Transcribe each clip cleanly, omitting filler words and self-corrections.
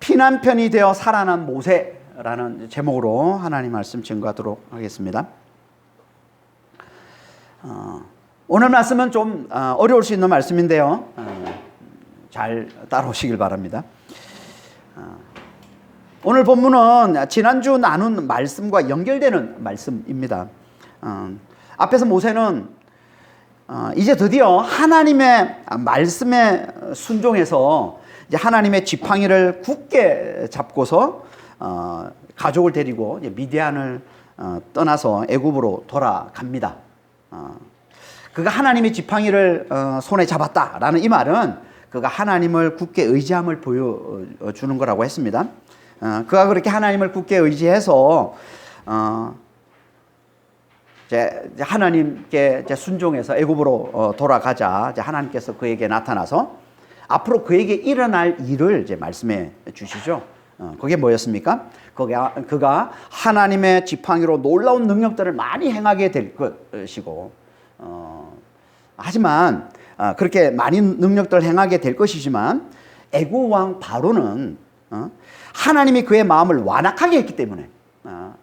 피난편이 되어 살아난 모세라는 제목으로 하나님 말씀 증거하도록 하겠습니다. 오늘 말씀은 좀 어려울 수 있는 말씀인데요. 잘 따라오시길 바랍니다. 오늘 본문은 지난주 나눈 말씀과 연결되는 말씀입니다. 앞에서 모세는 이제 드디어 하나님의 말씀에 순종해서 이제 하나님의 지팡이를 굳게 잡고서 가족을 데리고 이제 미디안을 떠나서 애굽으로 돌아갑니다. 그가 하나님의 지팡이를 손에 잡았다라는 이 말은 그가 하나님을 굳게 의지함을 보여주는 거라고 했습니다. 그가 그렇게 하나님을 굳게 의지해서 이제 하나님께 이제 순종해서 애굽으로 돌아가자 이제 하나님께서 그에게 나타나서 앞으로 그에게 일어날 일을 이제 말씀해 주시죠. 그게 뭐였습니까? 그가 하나님의 지팡이로 놀라운 능력들을 많이 행하게 될 것이고, 하지만 그렇게 많은 능력들을 행하게 될 것이지만 애굽 왕 바로는 하나님이 그의 마음을 완악하게 했기 때문에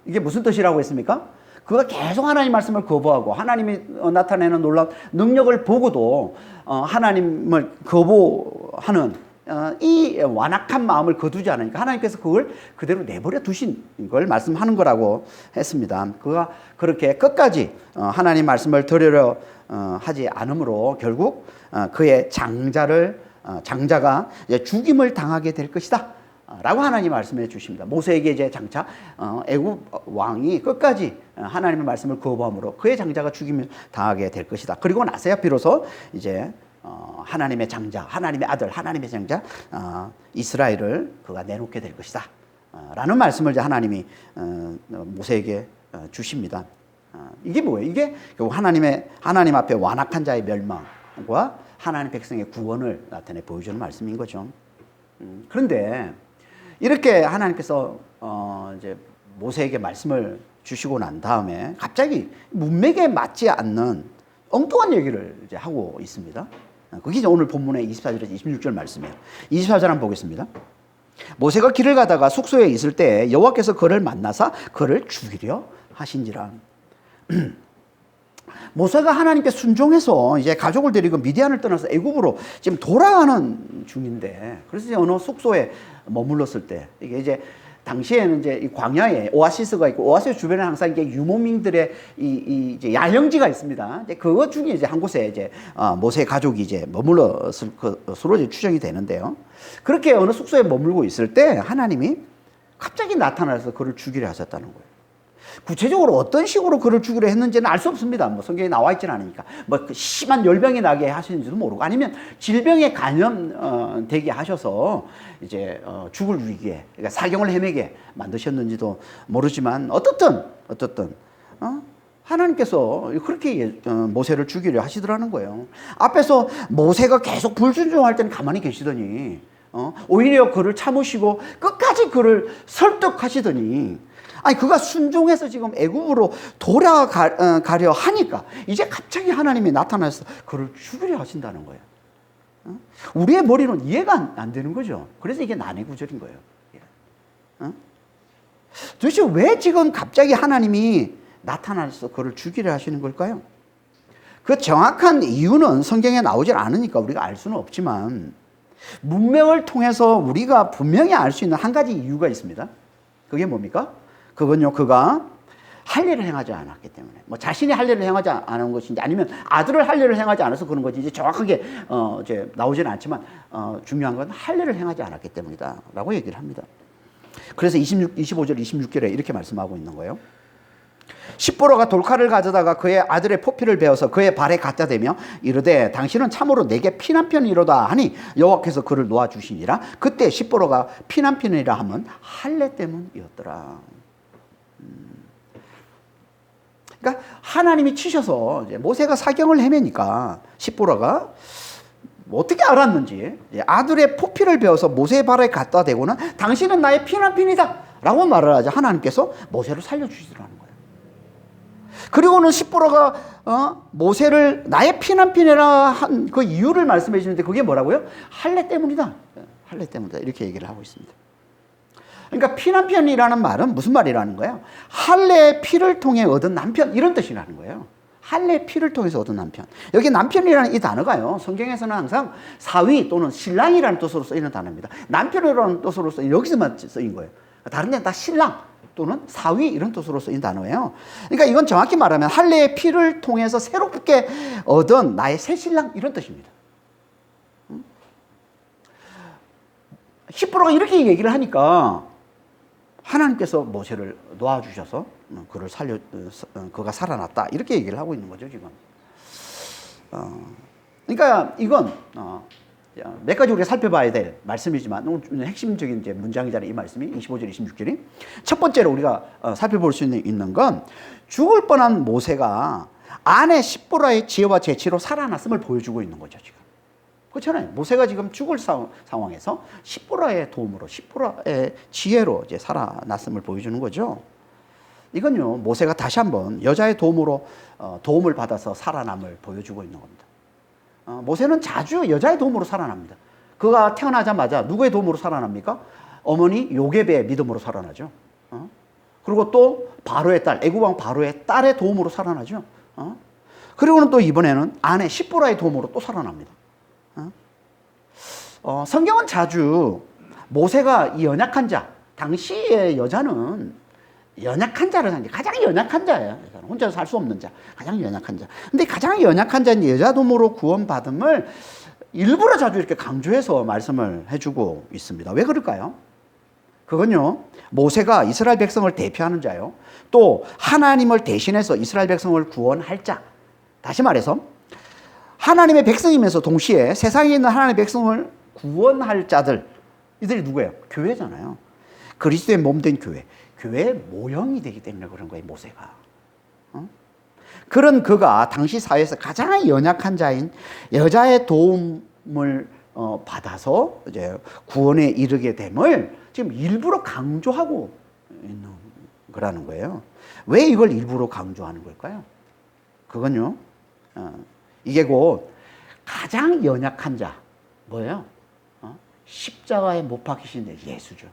이게 무슨 뜻이라고 했습니까? 그가 계속 하나님 말씀을 거부하고 하나님이 나타내는 놀라운 능력을 보고도 하나님을 거부하는 이 완악한 마음을 거두지 않으니까 하나님께서 그걸 그대로 내버려 두신 걸 말씀하는 거라고 했습니다. 그가 그렇게 끝까지 하나님 말씀을 들으려 하지 않으므로 결국 그의 장자가 죽임을 당하게 될 것이다 라고 하나님 말씀해 주십니다. 모세에게 이제 장차 애굽 왕이 끝까지 하나님의 말씀을 거부함으로 그의 장자가 죽임을 당하게 될 것이다. 그리고 나서야 비로소 이제 하나님의 장자, 하나님의 아들, 하나님의 장자 이스라엘을 그가 내놓게 될 것이다 라는 말씀을 이제 하나님이 모세에게 주십니다. 이게 뭐예요? 이게 하나님 앞에 완악한 자의 멸망과 하나님 백성의 구원을 나타내 보여주는 말씀인 거죠. 그런데 이렇게 하나님께서 이제 모세에게 말씀을 주시고 난 다음에 갑자기 문맥에 맞지 않는 엉뚱한 얘기를 이제 하고 있습니다. 그게 이제 오늘 본문의 24절에서 26절 말씀이에요. 24절 한번 보겠습니다. 모세가 길을 가다가 숙소에 있을 때 여호와께서 그를 만나사 그를 죽이려 하신지라. 모세가 하나님께 순종해서 이제 가족을 데리고 미디안을 떠나서 애굽으로 지금 돌아가는 중인데, 그래서 이제 어느 숙소에 머물렀을 때 이게 이제 당시에는 이제 이 광야에 오아시스가 있고 오아시스 주변에 항상 이게 유목민들의 이제 야영지가 있습니다. 이제 그것 중에 이제 한 곳에 이제 모세 가족이 이제 머물렀을 것으로 이제 추정이 되는데요. 그렇게 어느 숙소에 머물고 있을 때 하나님이 갑자기 나타나서 그를 죽이려 하셨다는 거예요. 구체적으로 어떤 식으로 그를 죽이려 했는지는 알 수 없습니다. 뭐 성경에 나와 있지는 않으니까. 뭐 심한 열병이 나게 하시는지도 모르고, 아니면 질병에 감염되게 하셔서 이제 죽을 위기에, 그러니까 사경을 헤매게 만드셨는지도 모르지만 어떻든 하나님께서 그렇게 모세를 죽이려 하시더라는 거예요. 앞에서 모세가 계속 불순종할 때는 가만히 계시더니 오히려 그를 참으시고 끝까지 그를 설득하시더니, 아니 그가 순종해서 지금 애굽으로 돌아가려 하니까 이제 갑자기 하나님이 나타나서 그를 죽이려 하신다는 거예요. 우리의 머리는 이해가 안 되는 거죠. 그래서 이게 난해 구절인 거예요. 도대체 왜 지금 갑자기 하나님이 나타나서 그를 죽이려 하시는 걸까요? 그 정확한 이유는 성경에 나오질 않으니까 우리가 알 수는 없지만 문맥을 통해서 우리가 분명히 알 수 있는 한 가지 이유가 있습니다. 그게 뭡니까? 그건요, 그가 할 일을 행하지 않았기 때문에, 뭐 자신이 할 일을 행하지 않은 것인지 아니면 아들을 할 일을 행하지 않아서 그런 것인지 정확하게 이제 나오지는 않지만 중요한 건 할 일을 행하지 않았기 때문이다라고 얘기를 합니다. 그래서 25절 26절에 이렇게 말씀하고 있는 거예요. 십보로가 돌칼을 가져다가 그의 아들의 포피를 베어서 그의 발에 갖다 대며 이르되 당신은 참으로 내게 피난편이로다 하니 여호와께서 그를 놓아주시니라. 그때 십보로가 피난편이라 하면 할례 때문이었더라. 그러니까 하나님이 치셔서 이제 모세가 사경을 헤매니까 십보로가 어떻게 알았는지 아들의 포피를 베어서 모세의 발에 갖다 대고는 당신은 나의 피난편이다 라고 말을 하자 하나님께서 모세를 살려주시더라는 거예요. 그리고는 십보로가 모세를 나의 피난편이라 한 그 이유를 말씀해 주시는데 그게 뭐라고요? 할례 때문이다. 할례 때문이다. 이렇게 얘기를 하고 있습니다. 그러니까 피남편이라는 말은 무슨 말이라는 거예요? 할례의 피를 통해 얻은 남편, 이런 뜻이라는 거예요. 할례의 피를 통해서 얻은 남편. 여기 남편이라는 이 단어가요, 성경에서는 항상 사위 또는 신랑이라는 뜻으로 쓰이는 단어입니다. 남편이라는 뜻으로 쓰인, 여기서만 쓰인 거예요. 다른 데는 다 신랑 또는 사위 이런 뜻으로 쓰인 단어예요. 그러니까 이건 정확히 말하면 할례의 피를 통해서 새롭게 얻은 나의 새 신랑, 이런 뜻입니다. 히브리가 이렇게 얘기를 하니까 하나님께서 모세를 놓아주셔서 그가 살아났다, 이렇게 얘기를 하고 있는 거죠, 지금. 그러니까 이건 몇 가지 우리가 살펴봐야 될 말씀이지만 오늘 핵심적인 이제 문장이잖아요, 이 말씀이 25절, 26절이. 첫 번째로 우리가 살펴볼 수 있는 건 죽을 뻔한 모세가 아내 십보라의 지혜와 재치로 살아났음을 보여주고 있는 거죠, 지금. 그렇잖아요. 모세가 지금 죽을 상황에서 십보라의 도움으로, 십보라의 지혜로 이제 살아났음을 보여주는 거죠. 이건요, 모세가 다시 한번 여자의 도움으로 도움을 받아서 살아남을 보여주고 있는 겁니다. 모세는 자주 여자의 도움으로 살아납니다. 그가 태어나자마자 누구의 도움으로 살아납니까? 어머니 요게베의 믿음으로 살아나죠. 그리고 또 바로의 딸, 애굽왕 바로의 딸의 도움으로 살아나죠. 그리고는 또 이번에는 아내 십보라의 도움으로 또 살아납니다. 성경은 자주 모세가 이 연약한 자, 당시의 여자는 연약한 자를 하는 게 가장 연약한 자예요. 혼자 살 수 없는 자, 가장 연약한 자. 근데 가장 연약한 자인 여자 도움으로 구원받음을 일부러 자주 이렇게 강조해서 말씀을 해주고 있습니다. 왜 그럴까요? 그건요, 모세가 이스라엘 백성을 대표하는 자요, 또 하나님을 대신해서 이스라엘 백성을 구원할 자. 다시 말해서 하나님의 백성이면서 동시에 세상에 있는 하나님의 백성을 구원할 자들, 이들이 누구예요? 교회잖아요. 그리스도의 몸된 교회, 교회의 모형이 되기 때문에 그런 거예요, 모세가. 그런 그가 당시 사회에서 가장 연약한 자인 여자의 도움을 받아서 이제 구원에 이르게 됨을 지금 일부러 강조하고 있는 거라는 거예요. 왜 이걸 일부러 강조하는 걸까요? 그건요, 이게 곧 가장 연약한 자, 뭐예요? 십자가에 못 박히신 예수죠.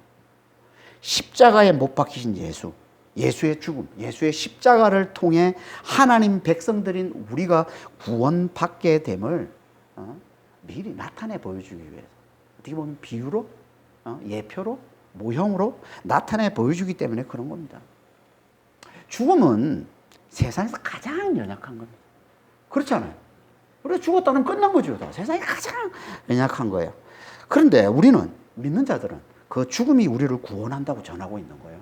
십자가에 못 박히신 예수, 예수의 죽음, 예수의 십자가를 통해 하나님 백성들인 우리가 구원받게 됨을 미리 나타내 보여주기 위해서, 어떻게 보면 비유로, 예표로, 모형으로 나타내 보여주기 때문에 그런 겁니다. 죽음은 세상에서 가장 연약한 겁니다. 그렇잖아요. 우리가 죽었다는 끝난 거죠. 세상에 가장 연약한 거예요. 그런데 우리는, 믿는 자들은 그 죽음이 우리를 구원한다고 전하고 있는 거예요.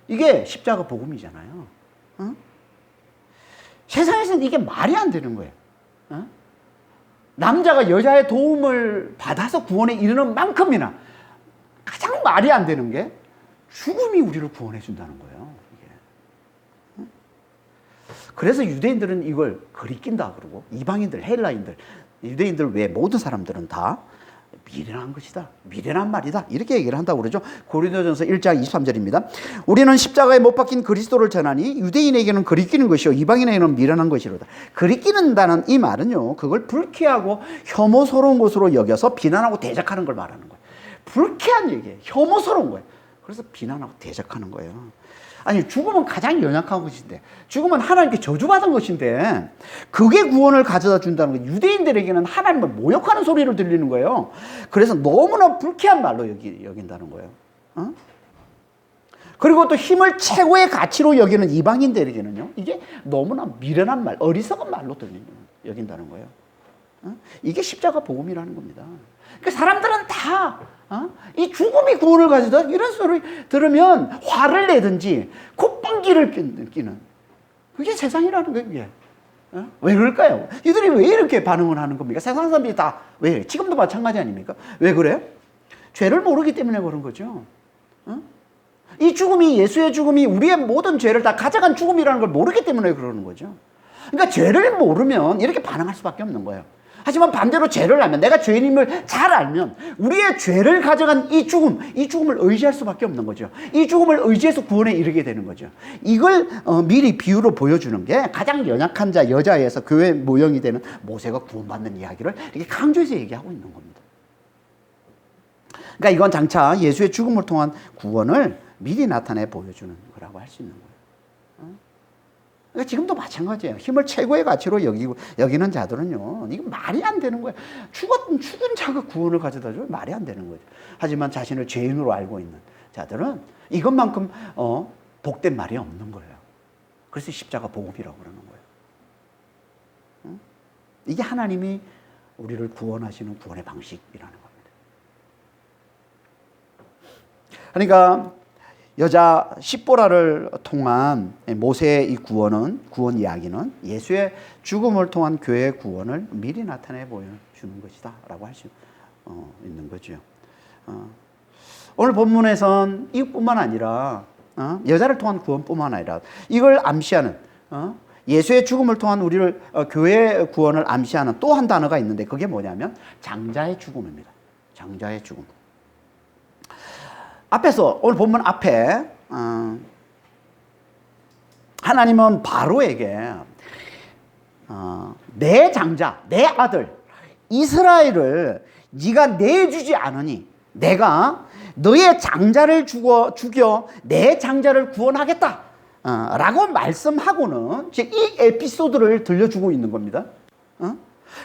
이게 십자가 복음이잖아요. 세상에서는 이게 말이 안 되는 거예요. 남자가 여자의 도움을 받아서 구원에 이르는 만큼이나 가장 말이 안 되는 게 죽음이 우리를 구원해 준다는 거예요. 이게. 그래서 유대인들은 이걸 그리낀다 그러고, 이방인들, 헬라인들, 유대인들 외 모든 사람들은 다 미련한 것이다, 미련한 말이다, 이렇게 얘기를 한다고 그러죠. 고린도전서 1장 23절입니다. 우리는 십자가에 못 박힌 그리스도를 전하니 유대인에게는 그리끼는 것이요 이방인에게는 미련한 것이로다. 그리끼는다는 이 말은요, 그걸 불쾌하고 혐오스러운 것으로 여겨서 비난하고 대적하는 걸 말하는 거예요. 불쾌한 얘기예요. 혐오스러운 거예요. 그래서 비난하고 대적하는 거예요. 아니, 죽음은 가장 연약한 것인데, 죽음은 하나님께 저주받은 것인데 그게 구원을 가져다 준다는 거예요. 유대인들에게는 하나님을 모욕하는 소리를 들리는 거예요. 그래서 너무나 불쾌한 말로 여긴다는 거예요. 그리고 또 힘을 최고의 가치로 여기는 이방인들에게는요, 이게 너무나 미련한 말, 어리석은 말로 여긴다는 거예요. 이게 십자가 복음이라는 겁니다. 그러니까 사람들은 다 이 죽음이 구원을 가져다, 이런 소리 들으면 화를 내든지 콧방귀를 끼는, 그게 세상이라는 거예요. 이게. 왜 그럴까요? 이들이 왜 이렇게 반응을 하는 겁니까? 세상 사람들이 다 왜? 지금도 마찬가지 아닙니까? 왜 그래요? 죄를 모르기 때문에 그런 거죠. 이 죽음이, 예수의 죽음이 우리의 모든 죄를 다 가져간 죽음이라는 걸 모르기 때문에 그러는 거죠. 그러니까 죄를 모르면 이렇게 반응할 수밖에 없는 거예요. 하지만 반대로 죄를 알면, 내가 죄인임을 잘 알면 우리의 죄를 가져간 이 죽음을 의지할 수밖에 없는 거죠. 이 죽음을 의지해서 구원에 이르게 되는 거죠. 이걸 미리 비유로 보여주는 게 가장 연약한 자, 여자에서 교회 모형이 되는 모세가 구원받는 이야기를 이렇게 강조해서 얘기하고 있는 겁니다. 그러니까 이건 장차 예수의 죽음을 통한 구원을 미리 나타내 보여주는 거라고 할 수 있는 거예요. 그러니까 지금도 마찬가지예요. 힘을 최고의 가치로 여기는 자들은요, 이거 말이 안 되는 거예요. 죽은 자가 구원을 가져다 줘요. 말이 안 되는 거죠. 하지만 자신을 죄인으로 알고 있는 자들은 이것만큼 복된 말이 없는 거예요. 그래서 십자가 복음이라고 그러는 거예요. 이게 하나님이 우리를 구원하시는 구원의 방식이라는 겁니다. 그러니까 여자 십보라를 통한 모세의 이 구원 이야기는 예수의 죽음을 통한 교회의 구원을 미리 나타내 보여주는 것이다 라고 할 수 있는 거죠. 오늘 본문에선 이뿐만 아니라 여자를 통한 구원뿐만 아니라 이걸 암시하는 예수의 죽음을 통한 우리를 교회의 구원을 암시하는 또 한 단어가 있는데 그게 뭐냐면 장자의 죽음입니다. 장자의 죽음. 앞에서 오늘 본문 앞에 하나님은 바로에게 내 장자, 내 아들 이스라엘을 네가 내주지 않으니 내가 너의 장자를 죽여 내 장자를 구원하겠다 라고 말씀하고는 이 에피소드를 들려주고 있는 겁니다.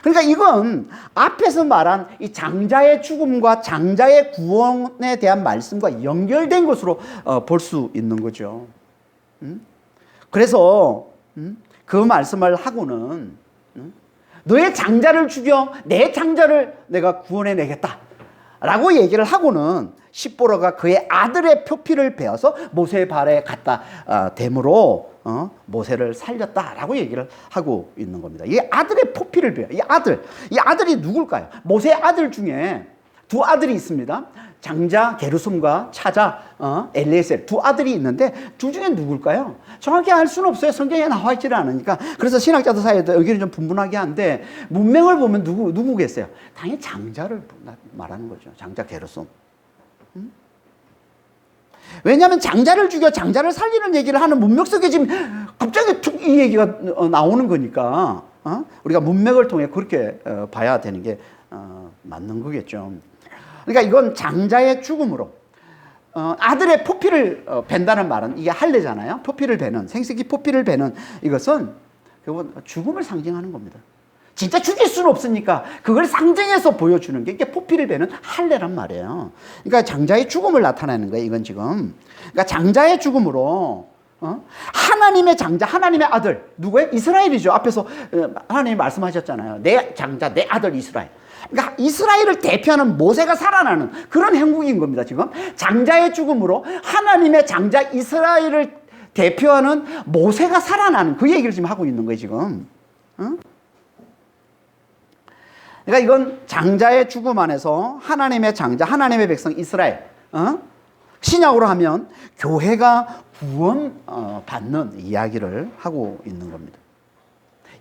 그러니까 이건 앞에서 말한 이 장자의 죽음과 장자의 구원에 대한 말씀과 연결된 것으로 볼 수 있는 거죠. 그래서 그 말씀을 하고는 너의 장자를 죽여 내 장자를 내가 구원해내겠다 라고 얘기를 하고는 십보라가 그의 아들의 표피를 베어서 모세의 발에 갖다 댐으로 모세를 살렸다라고 얘기를 하고 있는 겁니다. 이 아들의 표피를 베어. 이 아들이 누굴까요? 모세의 아들 중에 두 아들이 있습니다. 장자 게르솜과 차자 엘리에셀 두 아들이 있는데 둘 중에 누굴까요? 정확히 알 수는 없어요. 성경에 나와 있지는 않으니까. 그래서 신학자들 사이에도 의견이 좀 분분하게 한데 문맥을 보면 누구겠어요? 당연히 장자를 말하는 거죠. 장자 게르솜. 왜냐하면 장자를 죽여 장자를 살리는 얘기를 하는 문맥 속에 지금 갑자기 툭 이 얘기가 나오는 거니까 우리가 문맥을 통해 그렇게 봐야 되는 게 맞는 거겠죠. 그러니까 이건 장자의 죽음으로 아들의 포피를 벤다는 말은 이게 할례잖아요. 포피를 베는 생식기 포피를 베는 이것은 결국은 죽음을 상징하는 겁니다. 진짜 죽일 수는 없으니까 그걸 상징해서 보여주는 게 이게 포피를 베는 할례란 말이에요. 그러니까 장자의 죽음을 나타내는 거예요. 이건 지금. 그러니까 장자의 죽음으로 하나님의 장자, 하나님의 아들 누구예요? 이스라엘이죠. 앞에서 하나님이 말씀하셨잖아요. 내 장자, 내 아들 이스라엘. 그러니까 이스라엘을 대표하는 모세가 살아나는 그런 행국인 겁니다. 지금 장자의 죽음으로 하나님의 장자 이스라엘을 대표하는 모세가 살아나는 그 얘기를 지금 하고 있는 거예요. 지금. 그러니까 이건 장자의 죽음 안에서 하나님의 장자, 하나님의 백성 이스라엘, 신약으로 하면 교회가 구원 받는 이야기를 하고 있는 겁니다.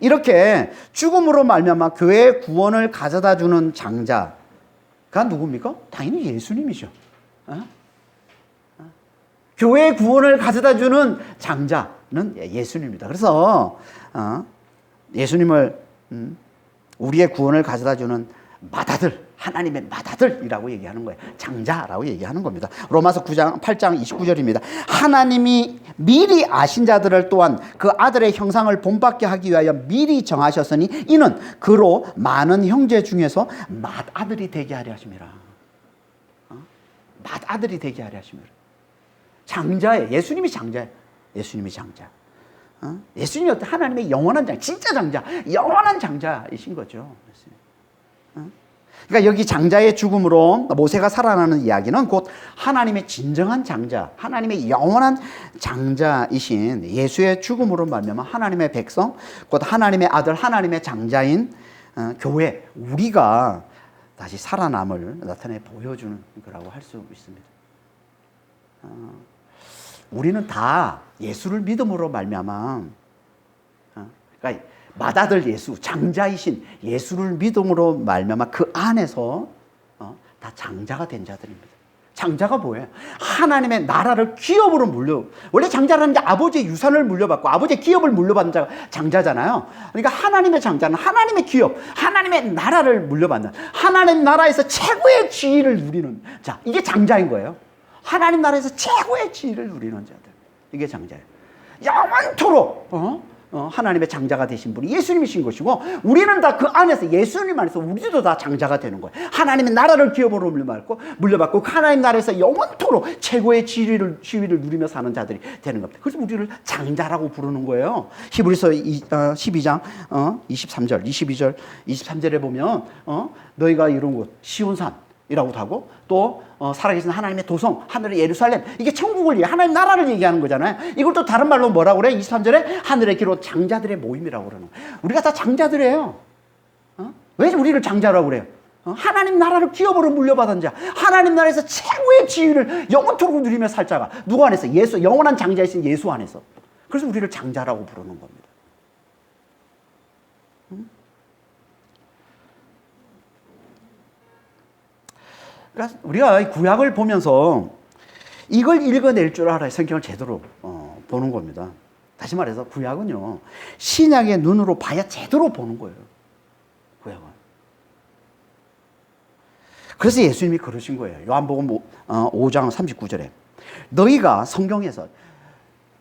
이렇게 죽음으로 말미암아 교회의 구원을 가져다 주는 장자가 누굽니까? 당연히 예수님이죠. 교회의 구원을 가져다 주는 장자는 예수님입니다. 그래서 예수님을 우리의 구원을 가져다 주는 맏아들, 하나님의 맏아들이라고 얘기하는 거예요. 장자라고 얘기하는 겁니다. 로마서 9장 8장 29절입니다. 하나님이 미리 아신 자들을 또한 그 아들의 형상을 본받게 하기 위하여 미리 정하셨으니 이는 그로 많은 형제 중에서 맏아들이 되게 하려 하심이라. 맏아들이 되게 하려 하심이라. 장자예요. 예수님이 장자예요. 예수님이 장자. 예수님이 어떤 하나님의 영원한 장자, 진짜 장자, 영원한 장자이신 거죠. 그러니까 여기 장자의 죽음으로 모세가 살아나는 이야기는 곧 하나님의 진정한 장자, 하나님의 영원한 장자이신 예수의 죽음으로 말미암아 하나님의 백성, 곧 하나님의 아들, 하나님의 장자인 교회, 우리가 다시 살아남을 나타내 보여주는 거라고 할 수 있습니다. 우리는 다 예수를 믿음으로 말미암아, 그러니까 맏아들 예수, 장자이신 예수를 믿음으로 말미암아 그 안에서 다 장자가 된 자들입니다. 장자가 뭐예요? 하나님의 나라를 기업으로 원래 장자라는 게 아버지의 유산을 물려받고 아버지의 기업을 물려받는 자가 장자잖아요. 그러니까 하나님의 장자는 하나님의 기업, 하나님의 나라를 물려받는, 하나님 나라에서 최고의 지위를 누리는 자, 이게 장자인 거예요. 하나님 나라에서 최고의 지위를 누리는 자들, 이게 장자예요. 영원토록 하나님의 장자가 되신 분이 예수님이신 것이고, 우리는 다 그 안에서, 예수님 안에서 우리도 다 장자가 되는 거예요. 하나님의 나라를 기업으로 물려받고 그 하나님 나라에서 영원토록 최고의 지위를 누리며 사는 자들이 되는 겁니다. 그래서 우리를 장자라고 부르는 거예요. 히브리서 12장 23절, 22절, 23절에 보면 너희가 이룬 곳 시온산 이라고도 하고, 또 살아계신 하나님의 도성, 하늘의 예루살렘, 이게 천국을 하나님 나라를 얘기하는 거잖아요. 이걸 또 다른 말로 뭐라고 그래? 23절에 하늘의 기로 장자들의 모임이라고 그러는 거예요. 우리가 다 장자들이에요. 왜 우리를 장자라고 그래요? 하나님 나라를 기업으로 물려받은 자, 하나님 나라에서 최고의 지위를 영원토록 누리며 살 자가 누구 안에서? 예수, 영원한 장자이신 예수 안에서. 그래서 우리를 장자라고 부르는 겁니다. 그러니까 우리가 구약을 보면서 이걸 읽어낼 줄 알아야 성경을 제대로 보는 겁니다. 다시 말해서 구약은요, 신약의 눈으로 봐야 제대로 보는 거예요. 구약은. 그래서 예수님이 그러신 거예요. 요한복음 5장 39절에 너희가 성경에서,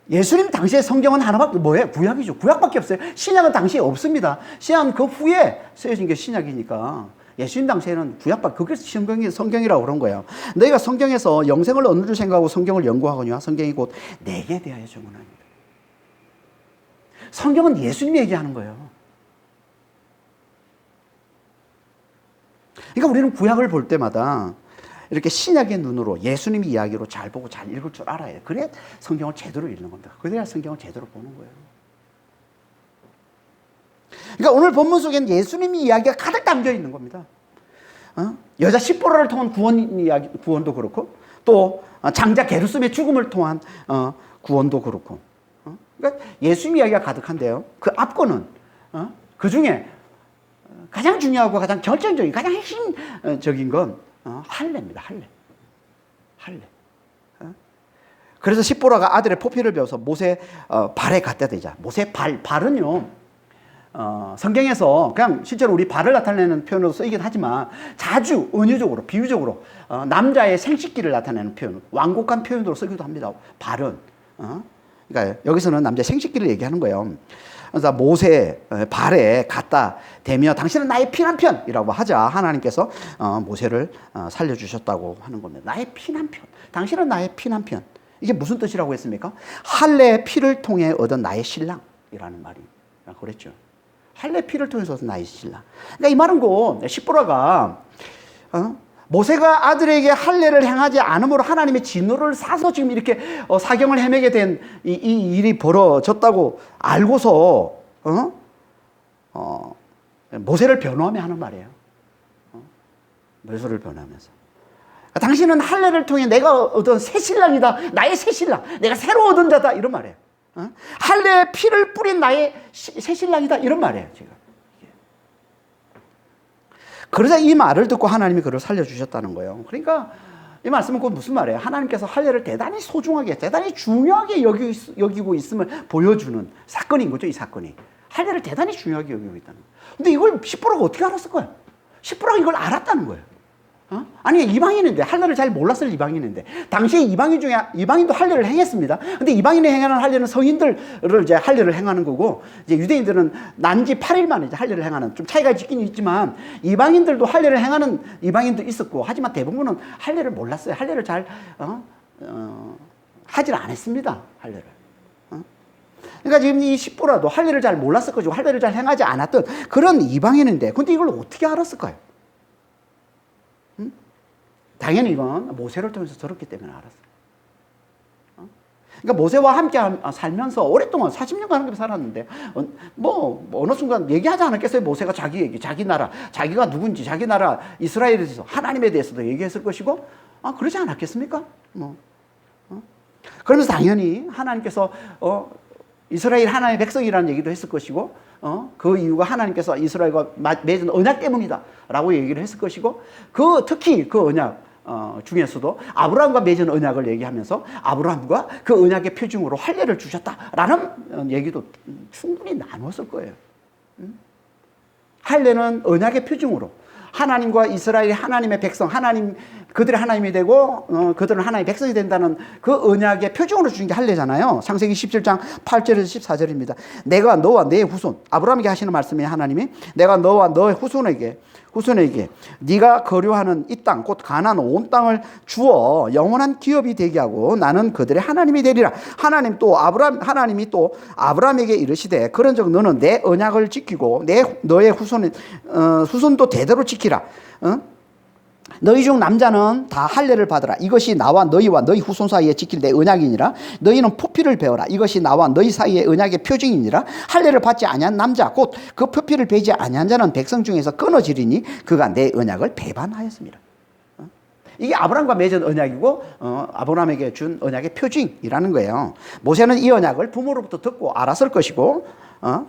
예수님 당시에 성경은 하나밖에, 뭐예요? 구약이죠. 구약밖에 없어요. 신약은 당시에 없습니다. 신약은 그 후에 쓰여진 게 신약이니까. 예수님 당시에는 구약밖에, 그게 성경이라고 그런 거예요. 너희가 성경에서 영생을 얻는 줄 생각하고 성경을 연구하거니와 성경이 곧 내게 대하여 증언하니라. 성경은 예수님이 얘기하는 거예요. 그러니까 우리는 구약을 볼 때마다 이렇게 신약의 눈으로 예수님 이야기로 잘 보고 잘 읽을 줄 알아야 돼요. 그래야 성경을 제대로 읽는 겁니다. 그래야 성경을 제대로 보는 거예요. 그러니까 오늘 본문 속에는 예수님 이야기가 가득 담겨 있는 겁니다. 여자 십보라를 통한 구원도 그렇고, 또 장자 게르솜의 죽음을 통한 구원도 그렇고, 그러니까 예수님 이야기가 가득한데요. 그 앞거는 그 중에 가장 중요하고 가장 결정적인, 가장 핵심적인 건 할례입니다. 할례. 그래서 십보라가 아들의 포피를 베어서 모세 발에 갖다 대자. 모세 발은요, 성경에서 그냥 실제로 우리 발을 나타내는 표현으로 쓰이긴 하지만 자주 은유적으로, 비유적으로 남자의 생식기를 나타내는 표현, 완곡한 표현으로 쓰기도 합니다. 발은. 그러니까 여기서는 남자의 생식기를 얘기하는 거예요. 그래서 모세 발에 갖다 대며 당신은 나의 피난편이라고 하자 하나님께서 모세를 살려주셨다고 하는 겁니다. 나의 피난편. 당신은 나의 피난편. 이게 무슨 뜻이라고 했습니까? 할례의 피를 통해 얻은 나의 신랑이라는 말이 그랬죠. 할례 피를 통해서 얻은 나의 신랑. 그러니까 이 말은 십보라가 모세가 아들에게 할례를 행하지 않음으로 하나님의 진노를 사서 지금 이렇게 사경을 헤매게 된 이 일이 벌어졌다고 알고서 모세를 변호하며 하는 말이에요. 모세를 변호하면서 당신은 할례를 통해 내가 얻은 새 신랑이다. 나의 새 신랑. 내가 새로 얻은 자다. 이런 말이에요. 할례의 피를 뿌린 나의 새 신랑이다. 이런 말이에요. 지금. 그러자 이 말을 듣고 하나님이 그를 살려주셨다는 거예요. 그러니까 이 말씀은 곧 무슨 말이에요? 하나님께서 할례를 대단히 소중하게, 대단히 중요하게 여기고 있음을 보여주는 사건인 거죠. 이 사건이. 할례를 대단히 중요하게 여기고 있다는 거예요. 근데 이걸 십보라가 어떻게 알았을까요? 십보라가 이걸 알았다는 거예요. 아니, 이방인인데, 할례를 잘 몰랐을 이방인인데, 당시에 이방인 중에, 이방인도 할례를 행했습니다. 근데 이방인이 행하는 할례는 성인들을 이제 할례를 행하는 거고, 이제 유대인들은 난지 8일 만에 이제 할례를 행하는, 좀 차이가 있긴 있지만, 이방인들도 할례를 행하는 이방인도 있었고, 하지만 대부분은 할례를 몰랐어요. 할례를 잘, 하질 않았습니다. 할례를. 그러니까 지금 이 십보라도 할례를 잘 몰랐을 것이고, 할례를 잘 행하지 않았던 그런 이방인인데, 근데 이걸 어떻게 알았을까요? 당연히 이건 모세를 통해서 들었기 때문에 알았어요. 그러니까 모세와 함께 살면서 오랫동안 40년간 함께 살았는데 어느 순간 얘기하지 않았겠어요? 모세가 자기 얘기, 자기 나라, 자기가 누군지, 자기 나라 이스라엘에 대해서, 하나님에 대해서도 얘기했을 것이고, 그러지 않았겠습니까? 그러면서 당연히 하나님께서 이스라엘 하나님의 백성이라는 얘기도 했을 것이고, 그 이유가 하나님께서 이스라엘과 맺은 언약 때문이다 라고 얘기를 했을 것이고, 특히 그 언약, 중에서도 아브라함과 맺은 언약을 얘기하면서 아브라함과 그 언약의 표징으로 할례를 주셨다라는 얘기도 충분히 나눴을 거예요. 할례는 언약의 표징으로 하나님과 이스라엘이 하나님의 백성, 그들의 하나님이 되고 그들은 하나님의 백성이 된다는 그 언약의 표징으로 주신 게 할례잖아요. 창세기 17장 8절에서 14절입니다. 내가 너와 내 후손, 아브라함에게 하시는 말씀이 하나님이 내가 너와 너의 후손에게 네가 거류하는 이 땅 곧 가나안 온 땅을 주어 영원한 기업이 되게 하고 나는 그들의 하나님이 되리라. 하나님이 또 아브라함에게 이르시되 그런즉 너는 내 언약을 지키고 너의 후손도 대대로 지키라. 너희 중 남자는 다 할례를 받으라. 이것이 나와 너희와 너희 후손 사이에 지킬 내 언약이니라. 너희는 표피를 베어라. 이것이 나와 너희 사이의 언약의 표징이니라. 할례를 받지 아니한 남자 곧 그 표피를 베지 아니한 자는 백성 중에서 끊어지리니 그가 내 언약을 배반하였습니다. 이게 아브라함과 맺은 언약이고 아브라함에게 준 언약의 표징이라는 거예요. 모세는 이 언약을 부모로부터 듣고 알았을 것이고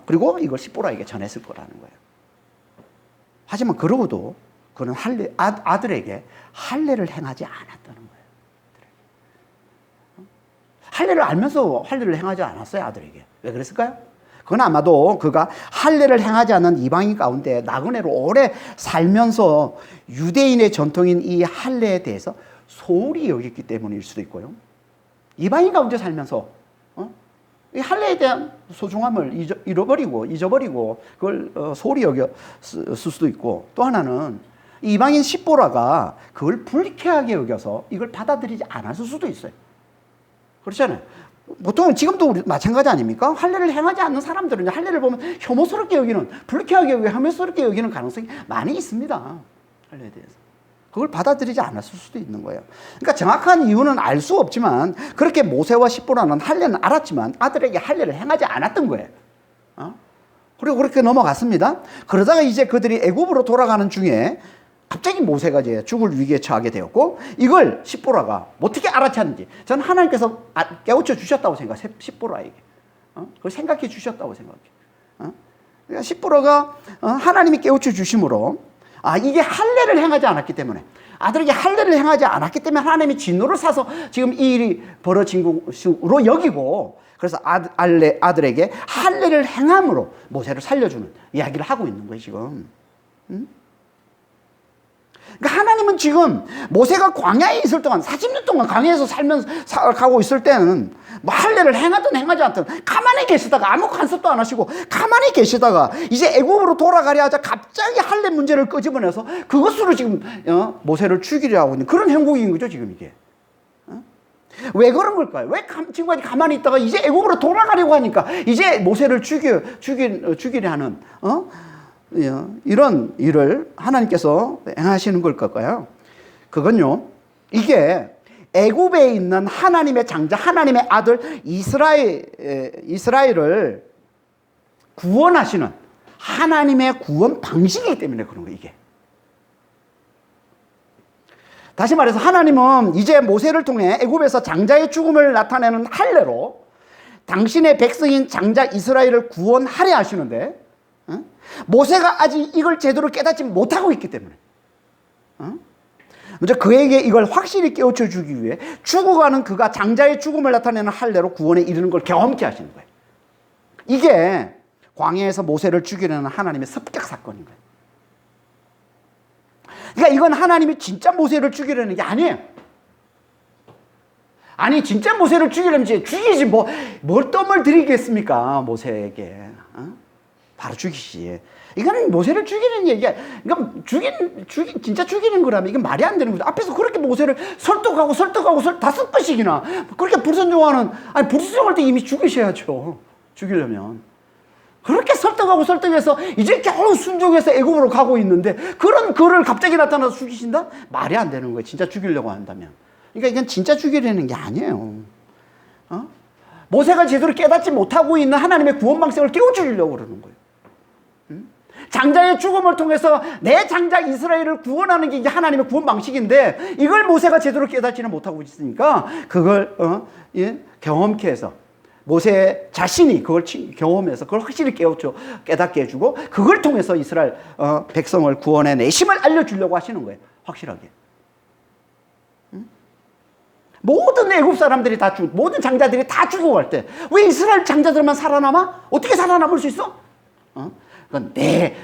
그리고 이걸 십보라에게 전했을 거라는 거예요. 하지만 그러고도 그는 아들에게 할례를 행하지 않았다는 거예요. 할례를 알면서 할례를 행하지 않았어요, 아들에게. 왜 그랬을까요? 그건 아마도 그가 할례를 행하지 않는 이방인 가운데 나그네로 오래 살면서 유대인의 전통인 이 할례에 대해서 소홀히 여겼기 때문일 수도 있고요. 이방인 가운데 살면서 이 할례에 대한 소중함을 잊어버리고 그걸 소홀히 여겼을 수도 있고, 또 하나는 이방인 십보라가 그걸 불쾌하게 여겨서 이걸 받아들이지 않았을 수도 있어요. 그렇잖아요. 보통 지금도 우리 마찬가지 아닙니까? 할례를 행하지 않는 사람들은 할례를 보면 혐오스럽게 여기는, 불쾌하게 여기고 혐오스럽게 여기는 가능성이 많이 있습니다. 할례에 대해서. 그걸 받아들이지 않았을 수도 있는 거예요. 그러니까 정확한 이유는 알 수 없지만 그렇게 모세와 십보라는 할례는 알았지만 아들에게 할례를 행하지 않았던 거예요. 그리고 그렇게 넘어갔습니다. 그러다가 이제 그들이 애굽으로 돌아가는 중에 갑자기 모세가 이제 죽을 위기에 처하게 되었고, 이걸 십보라가 어떻게 알아챘는지 저는 하나님께서 깨우쳐 주셨다고 생각해요. 십보라에게 그걸 생각해 주셨다고 생각해요. 그러니까 십보라가 하나님이 깨우쳐 주심으로 이게 할례를 행하지 않았기 때문에, 아들에게 할례를 행하지 않았기 때문에 하나님이 진노를 사서 지금 이 일이 벌어진 것으로 여기고, 그래서 아들에게 할례를 행함으로 모세를 살려주는 이야기를 하고 있는 거예요, 지금. 그러니까 하나님은 지금 모세가 광야에 있을 동안 40년 동안 광야에서 가고 있을 때는 뭐 할례를 행하든 행하지 않든 가만히 계시다가 아무 간섭도 안 하시고 가만히 계시다가 이제 애굽으로 돌아가려 하자 갑자기 할례 문제를 끄집어내서 그것으로 지금 모세를 죽이려 하고 있는 그런 형국인 거죠, 지금 이게. 왜 그런 걸까요? 왜 지금까지 가만히 있다가 이제 애굽으로 돌아가려고 하니까 이제 모세를 죽이려 하는 이런 일을 하나님께서 행하시는 걸까요? 그건요, 이게 애굽에 있는 하나님의 장자, 하나님의 아들 이스라엘을 구원하시는 하나님의 구원 방식이기 때문에 그런 거예요, 이게. 다시 말해서 하나님은 이제 모세를 통해 애굽에서 장자의 죽음을 나타내는 할례로 당신의 백성인 장자 이스라엘을 구원하려 하시는데, 모세가 아직 이걸 제대로 깨닫지 못하고 있기 때문에 먼저 그에게 이걸 확실히 깨우쳐 주기 위해 죽어가는 그가 장자의 죽음을 나타내는 할례로 구원에 이르는 걸 경험케 하시는 거예요. 이게 광야에서 모세를 죽이려는 하나님의 습격 사건인 거예요. 그러니까 이건 하나님이 진짜 모세를 죽이려는 게 아니에요. 아니 진짜 모세를 죽이려면 죽이지 뭘 덤을 들이겠습니까, 모세에게. 바로 죽이시. 이거는 모세를 죽이는 얘기야. 이건 진짜 죽이는 거라면 이건 말이 안 되는 거죠. 앞에서 그렇게 모세를 설득하고 5번씩이나 그렇게 불순종하는, 불순종할 때 이미 죽이셔야죠. 죽이려면. 그렇게 설득해서 이제 겨우 순종해서 애굽으로 가고 있는데 그런 그를 갑자기 나타나서 죽이신다? 말이 안 되는 거예요. 진짜 죽이려고 한다면. 그러니까 이건 진짜 죽이려는 게 아니에요. 모세가 제대로 깨닫지 못하고 있는 하나님의 구원 방식을 깨우쳐주려고 그러는 거예요. 장자의 죽음을 통해서 내 장자 이스라엘을 구원하는 게 이제 하나님의 구원 방식인데, 이걸 모세가 제대로 깨닫지는 못하고 있으니까 그걸 경험케 해서 모세 자신이 그걸 경험해서 그걸 확실히 깨닫게 해주고 그걸 통해서 이스라엘 백성을 구원해 내심을 알려주려고 하시는 거예요, 확실하게. 모든 애굽 사람들이 다 모든 장자들이 다 죽어갈 때 왜 이스라엘 장자들만 살아남아? 어떻게 살아남을 수 있어? 그건 내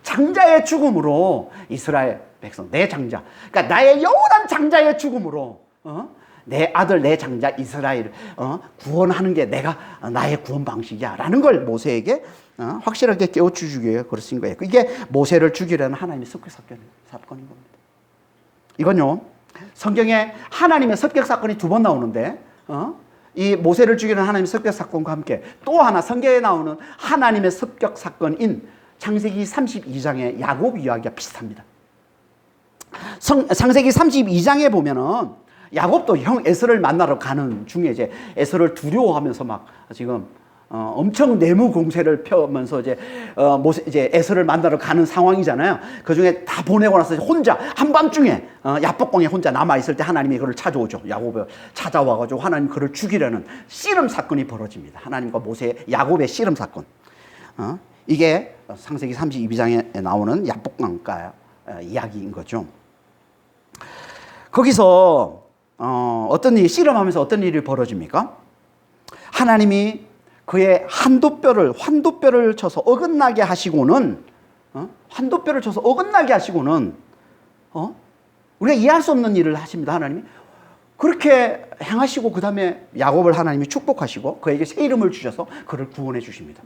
장자의 죽음으로 이스라엘 백성, 내 장자, 그러니까 나의 영원한 장자의 죽음으로 내 아들, 내 장자 이스라엘을 구원하는 게 내가 나의 구원 방식이야라는 걸 모세에게 확실하게 깨우쳐주기 위해 그러신 거예요. 이게 모세를 죽이려는 하나님의 습격 사건인 겁니다. 이건요, 성경에 하나님의 습격 사건이 2번 나오는데 이 모세를 죽이는 하나님의 습격 사건과 함께 또 하나 성경에 나오는 하나님의 습격 사건인 창세기 32장의 야곱 이야기가 비슷합니다. 창세기 32장에 보면은 야곱도 형 에서를 만나러 가는 중에 이제 에서를 두려워하면서 막 지금 엄청 내무 공세를 펴면서 이제 에서를 만나러 가는 상황이잖아요. 그 중에 다 보내고 나서 혼자 한밤중에 야복강에 혼자 남아 있을 때 하나님이 그를 찾아오죠. 야곱을 찾아와가지고 하나님 그를 죽이려는 씨름 사건이 벌어집니다. 하나님과 모세, 야곱의 씨름 사건. 이게 창세기 32장에 나오는 야복강가 이야기인 거죠. 거기서 어떤 일이 씨름하면서 어떤 일이 벌어집니까? 하나님이 그의 환도뼈를 쳐서 어긋나게 하시고는 우리가 이해할 수 없는 일을 하십니다. 하나님이 그렇게 행하시고 그 다음에 야곱을 하나님이 축복하시고 그에게 새 이름을 주셔서 그를 구원해 주십니다.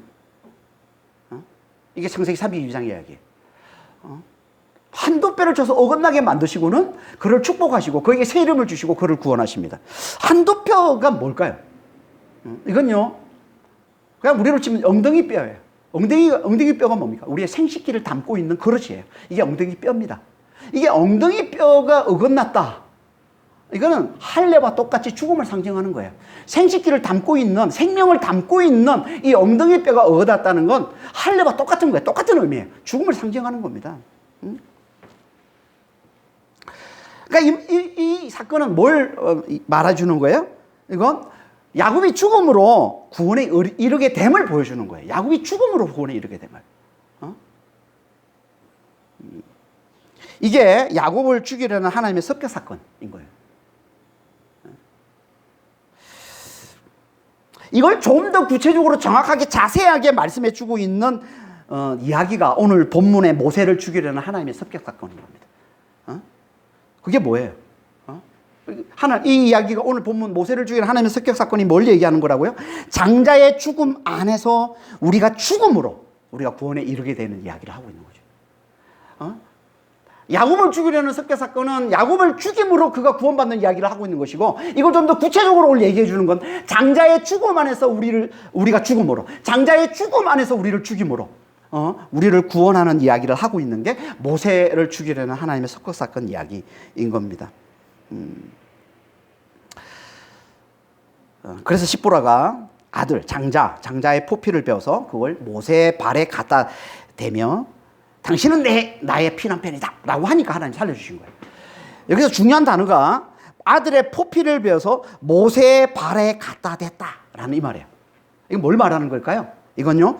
이게 창세기 32장 이야기예요. 한도뼈를 쳐서 어긋나게 만드시고는 그를 축복하시고 그에게 새 이름을 주시고 그를 구원하십니다. 한도뼈가 뭘까요? 이건요, 그냥 우리로 치면 엉덩이 뼈예요. 엉덩이 뼈가 뭡니까? 우리의 생식기를 담고 있는 그릇이에요. 이게 엉덩이 뼈입니다. 이게 엉덩이 뼈가 어긋났다. 이거는 할례와 똑같이 죽음을 상징하는 거예요. 생식기를 담고 있는, 생명을 담고 있는 이 엉덩이 뼈가 어긋났다는 건 할례와 똑같은 거예요. 똑같은 의미예요. 죽음을 상징하는 겁니다. 그러니까 이 사건은 뭘 말해주는 거예요? 이건 야곱이 죽음으로 구원에 이르게 됨을 보여주는 거예요. 야곱이 죽음으로 구원에 이르게 됨을. 이게 야곱을 죽이려는 하나님의 습격 사건인 거예요. 이걸 좀 더 구체적으로 정확하게 자세하게 말씀해 주고 있는 이야기가 오늘 본문의 모세를 죽이려는 하나님의 습격 사건인 겁니다. 그게 뭐예요? 이 이야기가 오늘 본문 모세를 죽이는 하나님의 습격 사건이 뭘 얘기하는 거라고요? 장자의 죽음 안에서 우리가 죽음으로 우리가 구원에 이르게 되는 이야기를 하고 있는 거죠. 야곱을 죽이려는 습격 사건은 야곱을 죽임으로 그가 구원받는 이야기를 하고 있는 것이고, 이걸 좀 더 구체적으로 오늘 얘기해 주는 건 장자의 죽음 안에서 우리가 죽음으로, 장자의 죽음 안에서 우리를 죽임으로 우리를 구원하는 이야기를 하고 있는 게 모세를 죽이려는 하나님의 습격 사건 이야기인 겁니다. 그래서 십보라가 아들 장자의 포피를 베어서 그걸 모세의 발에 갖다 대며 당신은 나의 피난편이다 라고 하니까 하나님 살려주신 거예요. 여기서 중요한 단어가 아들의 포피를 베어서 모세의 발에 갖다 댔다 라는 이 말이에요. 이건 뭘 말하는 걸까요? 이건요,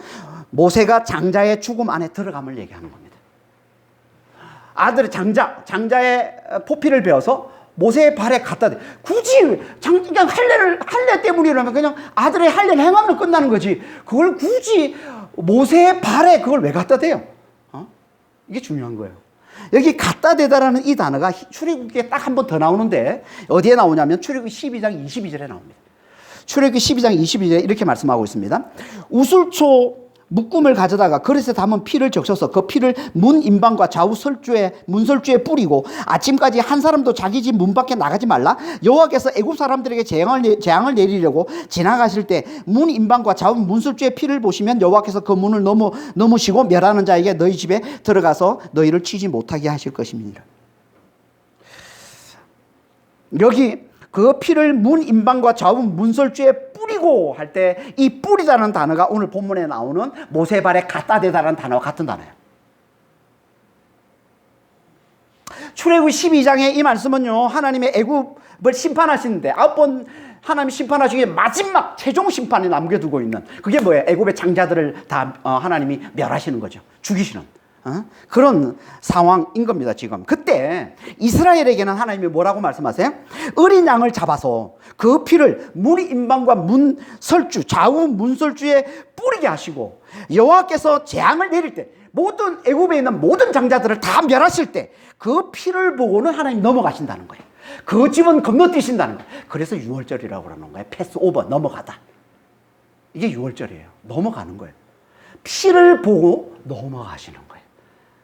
모세가 장자의 죽음 안에 들어감을 얘기하는 겁니다. 아들의 장자의 포피를 베어서 모세의 발에 갖다 대. 굳이 그냥 할례 때문이라면 그냥 아들의 할례를 행하면 끝나는 거지. 그걸 굳이 모세의 발에 그걸 왜 갖다 대요? 이게 중요한 거예요. 여기 갖다 대다라는 이 단어가 출애굽기에 딱 한 번 더 나오는데 어디에 나오냐면 출애굽기 12장 22절에 나옵니다. 출애굽기 12장 22절에 이렇게 말씀하고 있습니다. 우슬초 묶음을 가져다가 그릇에 담은 피를 적셔서 그 피를 문 인방과 좌우 문설주에 뿌리고 아침까지 한 사람도 자기 집 문 밖에 나가지 말라. 여호와께서 애굽 사람들에게 재앙을 내리려고 지나가실 때 문 인방과 좌우 문설주의 피를 보시면 여호와께서 그 문을 넘으시고 멸하는 자에게 너희 집에 들어가서 너희를 치지 못하게 하실 것입니다. 여기 그 피를 문 인방과 좌우 문설주에 뿌리고 할 때 이 뿌리다는 단어가 오늘 본문에 나오는 모세 발에 갖다 대다라는 단어와 같은 단어예요. 출애굽 12장의 이 말씀은요, 하나님의 애굽을 심판하시는데 9번 하나님 심판하시기에 마지막 최종 심판에 남겨두고 있는, 그게 뭐예요? 애굽의 장자들을 다 하나님이 멸하시는 거죠. 죽이시는. 그런 상황인 겁니다, 지금. 그때 이스라엘에게는 하나님이 뭐라고 말씀하세요? 어린 양을 잡아서 그 피를 문이 임방과 문설주, 좌우 문설주에 뿌리게 하시고, 여호와께서 재앙을 내릴 때, 모든 애굽에 있는 모든 장자들을 다 멸하실 때 그 피를 보고는 하나님 넘어가신다는 거예요. 그 집은 건너뛰신다는 거예요. 그래서 6월절이라고 그러는 거예요. 패스오버, 넘어가다. 이게 6월절이에요. 넘어가는 거예요. 피를 보고 넘어가시는 거예요.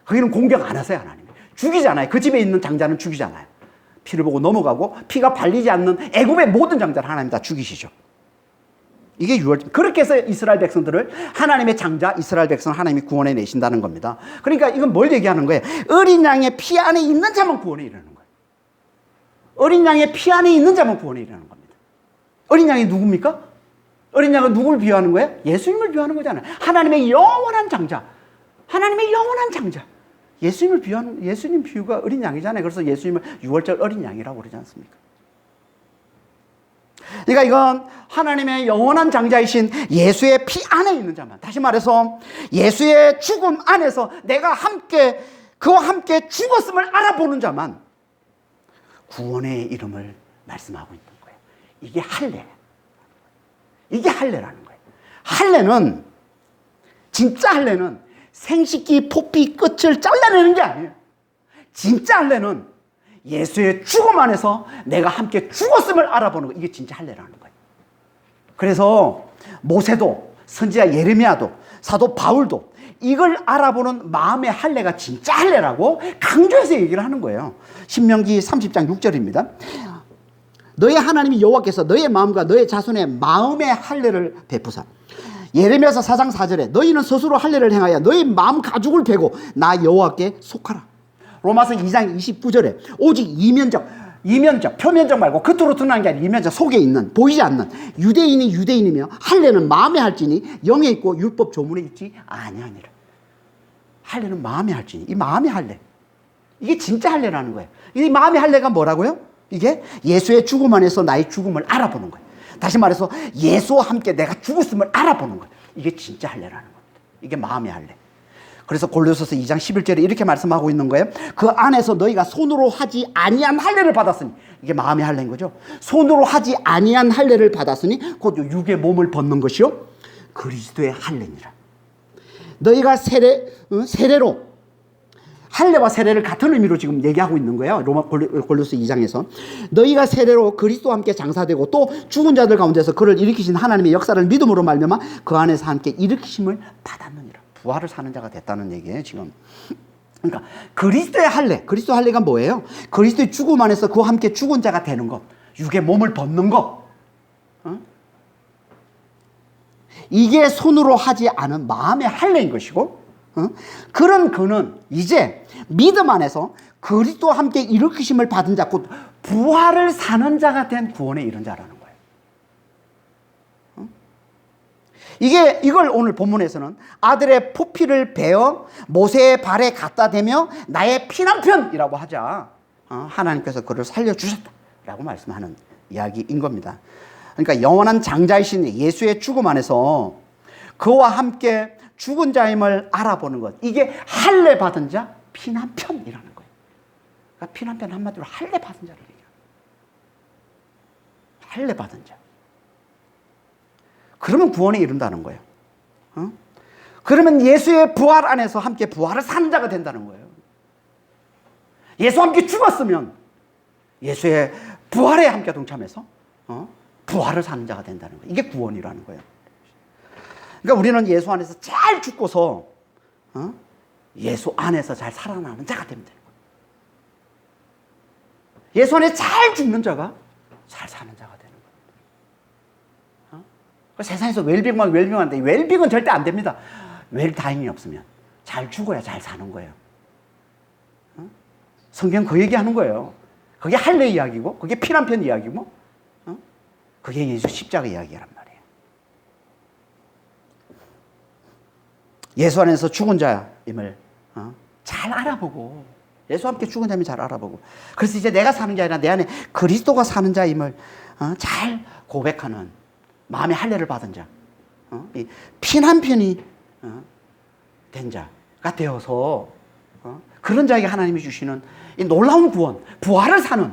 거기는 공격 안 하세요, 하나님이. 죽이잖아요. 그 집에 있는 장자는 죽이잖아요. 피를 보고 넘어가고, 피가 발리지 않는 애굽의 모든 장자를 하나님 다 죽이시죠. 이게 6월절. 그렇게 해서 이스라엘 백성들을, 하나님의 장자 이스라엘 백성을 하나님이 구원해 내신다는 겁니다. 그러니까 이건 뭘 얘기하는 거예요? 어린 양의 피 안에 있는 자만 구원해 이르는 거예요. 어린 양의 피 안에 있는 자만 구원해 이르는 겁니다. 어린 양이 누굽니까? 어린 양은 누굴 비유하는 거예요? 예수님을 비유하는 거잖아요. 하나님의 영원한 장자. 하나님의 영원한 장자. 예수님을 비유하는, 예수님 비유가 어린 양이잖아요. 그래서 예수님을 6월절 어린 양이라고 그러지 않습니까? 그러니까 이건 하나님의 영원한 장자이신 예수의 피 안에 있는 자만, 다시 말해서 예수의 죽음 안에서 내가 함께, 그와 함께 죽었음을 알아보는 자만 구원의 이름을 말씀하고 있는 거예요. 이게 할례. 이게 할례라는 거예요. 할례는, 진짜 할례는 생식기 포피 끝을 잘라내는 게 아니에요. 진짜 할례는 예수의 죽음 안에서 내가 함께 죽었음을 알아보는 거. 이게 진짜 할례라는 거예요. 그래서 모세도, 선지자 예레미야도, 사도 바울도 이걸 알아보는 마음의 할례가 진짜 할례라고 강조해서 얘기를 하는 거예요. 신명기 30장 6절입니다. 너의 하나님이 여호와께서 너의 마음과 너의 자손의 마음의 할례를 베푸사. 예레미야서 4장 4절에 너희는 스스로 할례를 행하여 너의 마음 가죽을 베고 나 여호와께 속하라. 로마서 2장 29절에 오직 이면적, 표면적 말고 겉으로 드러나는 게 아니라 이면적, 속에 있는, 보이지 않는 유대인이 유대인이며 할례는 마음에 할지니 영에 있고 율법 조문에 있지 아니하니라. 할례는 마음에 할지니, 이 마음의 할례, 이게 진짜 할례라는 거예요. 이 마음의 할례가 뭐라고요? 이게 예수의 죽음 안에서 나의 죽음을 알아보는 거예요. 다시 말해서 예수와 함께 내가 죽었음을 알아보는 거예요. 이게 진짜 할례라는 겁니다. 이게 마음의 할례. 그래서 골로새서 2장 11절에 이렇게 말씀하고 있는 거예요. 그 안에서 너희가 손으로 하지 아니한 할례를 받았으니, 이게 마음의 할례인 거죠. 손으로 하지 아니한 할례를 받았으니 곧 육의 몸을 벗는 것이요 그리스도의 할례니라. 너희가 세례로, 할례와 세례를 같은 의미로 지금 얘기하고 있는 거예요. 골로새 2장에서 너희가 세례로 그리스도와 함께 장사되고 또 죽은 자들 가운데서 그를 일으키신 하나님의 역사를 믿음으로 말미암아 그 안에서 함께 일으키심을 받았느니라. 부활을 사는 자가 됐다는 얘기예요, 지금. 그러니까 그리스도의 할례, 그리스도 할례가 뭐예요? 그리스도의 죽음 안에서 그와 함께 죽은 자가 되는 것, 육의 몸을 벗는 것. 이게 손으로 하지 않은 마음의 할례인 것이고, 그런 그는 이제 믿음 안에서 그리스도와 함께 일으키심을 받은 자, 곧 부활을 사는 자가 된 구원에 이른 자라는 거예요. 이걸 오늘 본문에서는 아들의 포피를 베어 모세의 발에 갖다 대며 나의 피난편이라고 하자 하나님께서 그를 살려주셨다라고 말씀하는 이야기인 겁니다. 그러니까 영원한 장자이신 예수의 죽음 안에서 그와 함께 죽은 자임을 알아보는 것, 이게 할례 받은 자 피난편이라는 거예요. 그러니까 피난편 한마디로 할례 받은 자를 얘기해요. 할례 받은 자. 그러면 구원에 이른다는 거예요. 그러면 예수의 부활 안에서 함께 부활을 사는 자가 된다는 거예요. 예수와 함께 죽었으면 예수의 부활에 함께 동참해서 부활을 사는 자가 된다는 거예요. 이게 구원이라는 거예요. 그러니까 우리는 예수 안에서 잘 죽고서 예수 안에서 잘 살아나는 자가 되면 되는 거예요. 예수 안에 잘 죽는 자가 잘 사는 자가 되는 거예요. 세상에서 웰빙만 웰빙하는데 웰빙은 절대 안 됩니다. 웰다잉이 없으면 잘 죽어야 잘 사는 거예요. 성경 그 얘기하는 거예요. 그게 할례 이야기고 그게 피난편 이야기고 그게 예수 십자가 이야기란 말이에요. 예수 안에서 죽은 자임을 잘 알아보고 예수와 함께 죽은 자임을 잘 알아보고 그래서 이제 내가 사는 게 아니라 내 안에 그리스도가 사는 자임을 잘 고백하는 마음의 할례를 받은 자, 이 피난편이 된 자가 되어서 그런 자에게 하나님이 주시는 이 놀라운 구원, 부활을 사는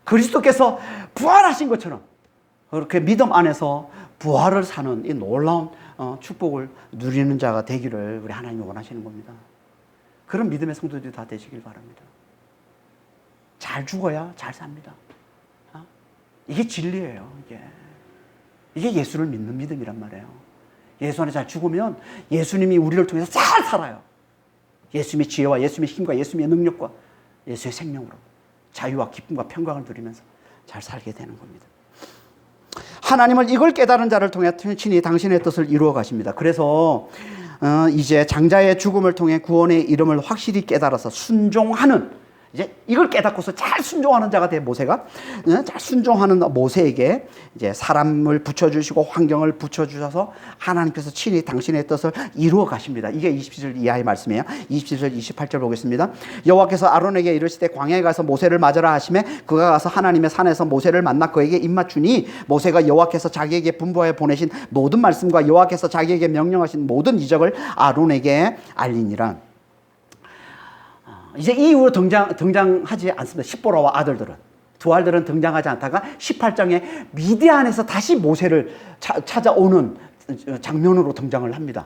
그리스도께서 부활하신 것처럼 그렇게 믿음 안에서 부활을 사는 이 놀라운 축복을 누리는 자가 되기를 우리 하나님이 원하시는 겁니다. 그런 믿음의 성도들이 다 되시길 바랍니다. 잘 죽어야 잘 삽니다. 이게 진리예요. 이게 예수를 믿는 믿음이란 말이에요. 예수 안에 잘 죽으면 예수님이 우리를 통해서 잘 살아요. 예수님의 지혜와 예수님의 힘과 예수님의 능력과 예수의 생명으로 자유와 기쁨과 평강을 누리면서 잘 살게 되는 겁니다. 하나님은 이걸 깨달은 자를 통해 친히 당신의 뜻을 이루어 가십니다. 그래서 이제 장자의 죽음을 통해 구원의 이름을 확실히 깨달아서 순종하는, 이제 이걸 깨닫고서 잘 순종하는 자가 된 모세가, 잘 순종하는 모세에게 이제 사람을 붙여주시고 환경을 붙여주셔서 하나님께서 친히 당신의 뜻을 이루어 가십니다. 이게 27절 이하의 말씀이에요. 27절 28절 보겠습니다. 여호와께서 아론에게 이르시되 광야에 가서 모세를 맞으라 하시매 그가 가서 하나님의 산에서 모세를 만나 그에게 입맞추니 모세가 여호와께서 자기에게 분부하여 보내신 모든 말씀과 여호와께서 자기에게 명령하신 모든 이적을 아론에게 알리니라. 이제 이 이후로 등장하지 않습니다. 십보라와 아들들은. 두 아들들은 등장하지 않다가 18장에 미디안에서 다시 모세를 찾아오는 장면으로 등장을 합니다.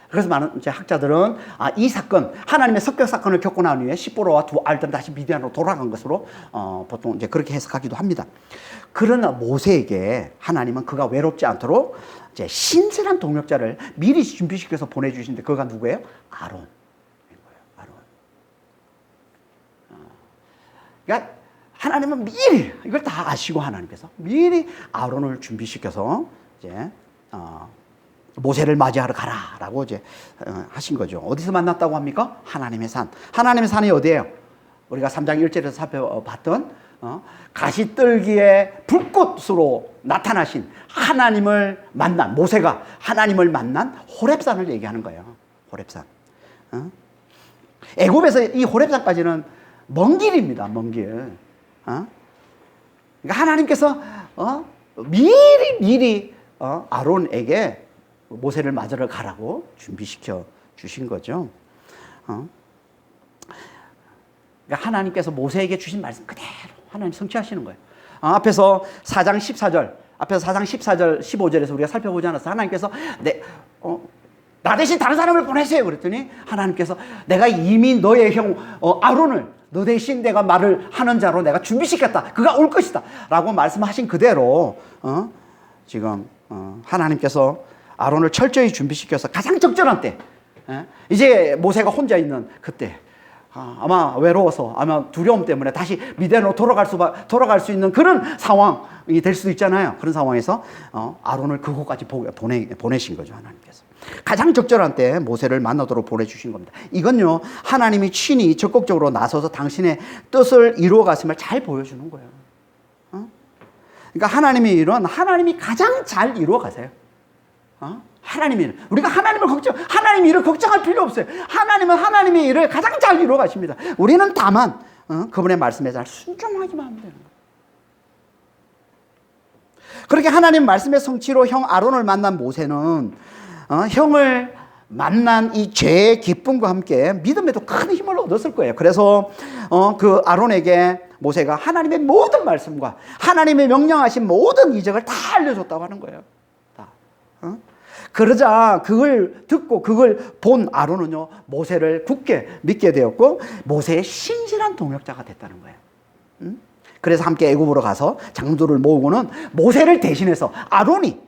그래서 많은 이제 학자들은 이 사건, 하나님의 습격 사건을 겪고 난 후에 십보라와 두 아들들은 다시 미디안으로 돌아간 것으로 보통 이제 그렇게 해석하기도 합니다. 그러나 모세에게 하나님은 그가 외롭지 않도록 이제 신실한 동역자를 미리 준비시켜서 보내주시는데 그가 누구예요? 아론. 그러니까 하나님은 미리 이걸 다 아시고 하나님께서 미리 아론을 준비시켜서 이제 모세를 맞이하러 가라라고 이제 하신 거죠. 어디서 만났다고 합니까? 하나님의 산. 하나님의 산이 어디예요? 우리가 3장 1절에서 살펴봤던 가시떨기의 불꽃으로 나타나신 하나님을 만난, 모세가 하나님을 만난 호렙산을 얘기하는 거예요. 호렙산. 애굽에서 이 호렙산까지는 먼 길입니다. 먼 길. 그러니까 하나님께서 미리 아론에게 모세를 맞으러 가라고 준비시켜 주신 거죠. 그러니까 하나님께서 모세에게 주신 말씀 그대로 하나님 성취하시는 거예요. 앞에서 4장 14절, 15절에서 우리가 살펴보지 않았어요. 하나님께서 나 대신 다른 사람을 보내세요. 그랬더니 하나님께서 내가 이미 너의 형 아론을 너 대신 내가 말을 하는 자로 내가 준비시켰다. 그가 올 것이다. 라고 말씀하신 그대로 지금 하나님께서 아론을 철저히 준비시켜서 가장 적절한 때, 이제 모세가 혼자 있는 그때, 아마 외로워서 아마 두려움 때문에 다시 미디안으로 돌아갈 수 있는 그런 상황이 될 수도 있잖아요. 그런 상황에서 아론을 그곳까지 보내신 거죠. 하나님께서 가장 적절한 때 모세를 만나도록 보내주신 겁니다. 이건요 하나님이 친히 적극적으로 나서서 당신의 뜻을 이루어 갔음을 잘 보여주는 거예요. 그러니까 하나님의 일은 하나님이 가장 잘 이루어 가세요. 하나님의 일. 우리가 하나님의 일을 걱정할 필요 없어요. 하나님은 하나님의 일을 가장 잘 이루어 가십니다. 우리는 다만 그분의 말씀에 잘 순종하기만 하면 되는 거예요. 그렇게 하나님 말씀의 성취로 형 아론을 만난 모세는 형을 만난 이 죄의 기쁨과 함께 믿음에도 큰 힘을 얻었을 거예요. 그래서 그 아론에게 모세가 하나님의 모든 말씀과 하나님의 명령하신 모든 이적을 다 알려줬다고 하는 거예요. 다. 그러자 그걸 듣고 그걸 본 아론은요 모세를 굳게 믿게 되었고 모세의 신실한 동역자가 됐다는 거예요. 그래서 함께 애굽으로 가서 장로들을 모으고는 모세를 대신해서 아론이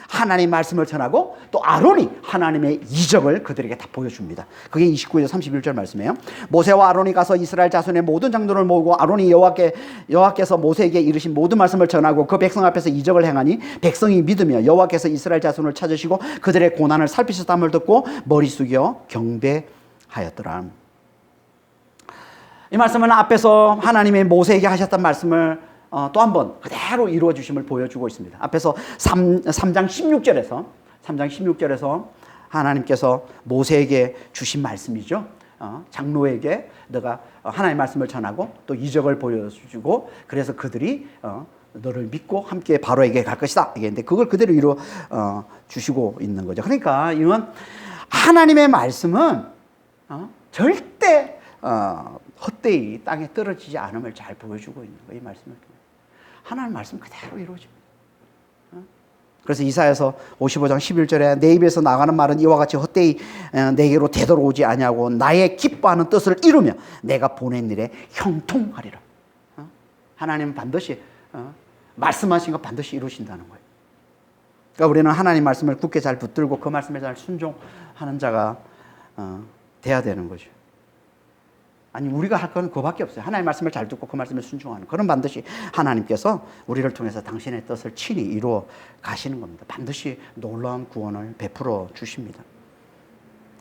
하나님 말씀을 전하고 또 아론이 하나님의 이적을 그들에게 다 보여줍니다. 그게 29절 31절 말씀이에요. 모세와 아론이 가서 이스라엘 자손의 모든 장로를 모으고 아론이 여호와께서 모세에게 이르신 모든 말씀을 전하고 그 백성 앞에서 이적을 행하니 백성이 믿으며 여호와께서 이스라엘 자손을 찾으시고 그들의 고난을 살피셨다함을 듣고 머리 숙여 경배하였더라. 이 말씀은 앞에서 하나님의 모세에게 하셨던 말씀을 또 한 번 그대로 이루어 주심을 보여주고 있습니다. 앞에서 3장 16절에서 하나님께서 모세에게 주신 말씀이죠. 장로에게 너가 하나님의 말씀을 전하고 또 이적을 보여주고 그래서 그들이 너를 믿고 함께 바로에게 갈 것이다. 이게 그걸 그대로 이루어 주시고 있는 거죠. 그러니까 이건 하나님의 말씀은 절대 헛되이 땅에 떨어지지 않음을 잘 보여주고 있는 거예요. 이 말씀을 통해 하나님 말씀 그대로 이루어집니다. 그래서 이사야서 55장 11절에 내 입에서 나가는 말은 이와 같이 헛되이 내게로 되돌아오지 아니하고 나의 기뻐하는 뜻을 이루며 내가 보낸 일에 형통하리라. 하나님은 반드시 말씀하신 것 반드시 이루신다는 거예요. 그러니까 우리는 하나님 말씀을 굳게 잘 붙들고 그 말씀에 잘 순종하는 자가 돼야 되는 거죠. 아니 우리가 할 건 그거밖에 없어요. 하나님 말씀을 잘 듣고 그 말씀에 순종하는. 그럼 반드시 하나님께서 우리를 통해서 당신의 뜻을 친히 이루어 가시는 겁니다. 반드시 놀라운 구원을 베풀어 주십니다.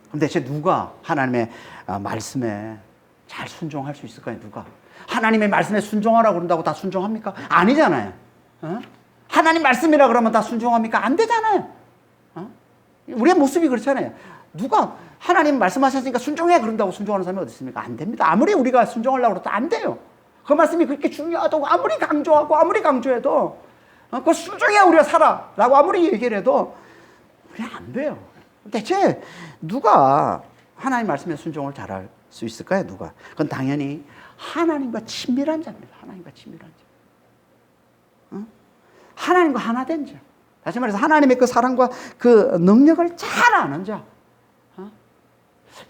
그럼 대체 누가 하나님의 말씀에 잘 순종할 수 있을까요? 누가? 하나님의 말씀에 순종하라고 그런다고 다 순종합니까? 아니잖아요. 하나님 말씀이라 그러면 다 순종합니까? 안 되잖아요. 우리의 모습이 그렇잖아요. 누가 하나님 말씀하셨으니까 순종해 그런다고 순종하는 사람이 어디 있습니까? 안 됩니다. 아무리 우리가 순종하려고 해도 안 돼요. 그 말씀이 그렇게 중요하다고 아무리 강조하고 아무리 강조해도 그거 순종해야 우리가 살아 라고 아무리 얘기를 해도 그냥 안 돼요. 대체 누가 하나님 말씀에 순종을 잘할 수 있을까요? 누가? 그건 당연히 하나님과 친밀한 자입니다. 하나님과 친밀한 자. 하나님과 하나 된 자. 다시 말해서 하나님의 그 사랑과 그 능력을 잘 아는 자.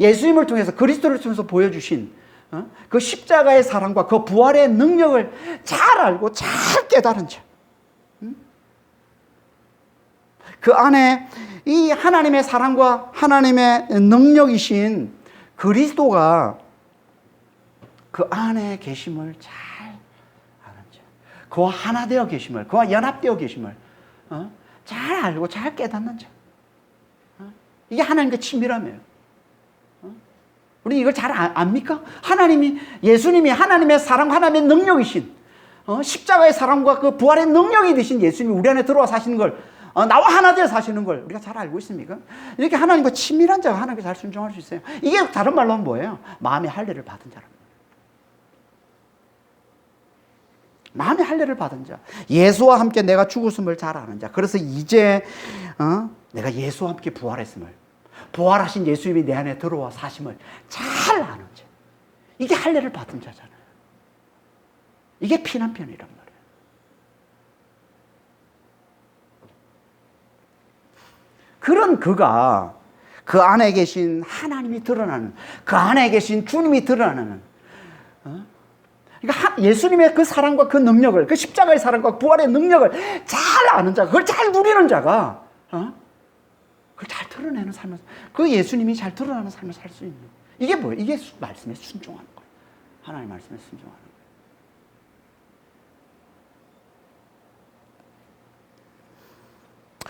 예수님을 통해서 그리스도를 통해서 보여주신 그 십자가의 사랑과 그 부활의 능력을 잘 알고 잘 깨달은 자. 그 안에 이 하나님의 사랑과 하나님의 능력이신 그리스도가 그 안에 계심을 잘 아는 자. 그와 하나 되어 계심을, 그와 연합되어 계심을 잘 알고 잘 깨닫는 자. 이게 하나님과 친밀함이에요. 우리 이걸 잘 압니까? 예수님이 하나님의 사랑, 하나님의 능력이신, 십자가의 사랑과 그 부활의 능력이 되신 예수님이 우리 안에 들어와 사시는 걸, 나와 하나 되어 사시는 걸 우리가 잘 알고 있습니까? 이렇게 하나님과 친밀한 자가 하나님께 잘 순종할 수 있어요. 이게 다른 말로 하면 뭐예요? 마음의 할례를 받은 자랍니다. 마음의 할례를 받은 자. 예수와 함께 내가 죽었음을 잘 아는 자. 그래서 이제 내가 예수와 함께 부활했음을, 부활하신 예수님이 내 안에 들어와 사심을 잘 아는 자. 이게 할례를 받은 자잖아요. 이게 피난편이란 말이에요. 그런 그가 그 안에 계신 하나님이 드러나는, 그 안에 계신 주님이 드러나는, 그러니까 예수님의 그 사랑과 그 능력을, 그 십자가의 사랑과 부활의 능력을 잘 아는 자, 그걸 잘 누리는 자가 그걸 잘 드러내는 삶을, 그 예수님이 잘 드러나는 삶을 살 수 있는, 이게 뭐예요? 이게 말씀에 순종하는 거예요. 하나님 말씀에 순종하는 거예요.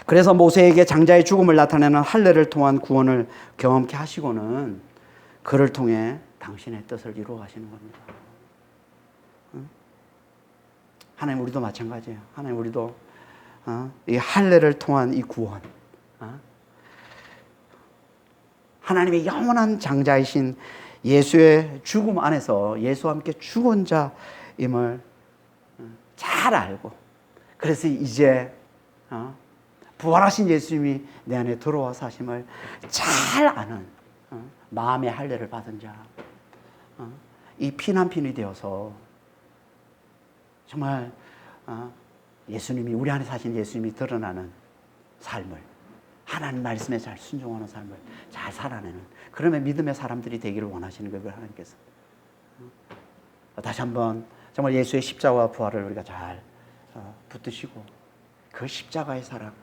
그래서 모세에게 장자의 죽음을 나타내는 할례를 통한 구원을 경험케 하시고는 그를 통해 당신의 뜻을 이루어 가시는 겁니다. 하나님 우리도 마찬가지예요. 하나님 우리도 이 할례를 통한 이 구원, 하나님의 영원한 장자이신 예수의 죽음 안에서 예수와 함께 죽은 자임을 잘 알고, 그래서 이제 부활하신 예수님이 내 안에 들어와 사심을 잘 아는 마음의 할례를 받은 자, 이 피난편이 되어서 정말 예수님이, 우리 안에 사신 예수님이 드러나는 삶을, 하나님 말씀에 잘 순종하는 삶을 잘 살아내는, 그러면 믿음의 사람들이 되기를 원하시는 거예요. 하나님께서 다시 한번 정말 예수의 십자가와 부활을 우리가 잘 붙드시고, 그 십자가의 사랑,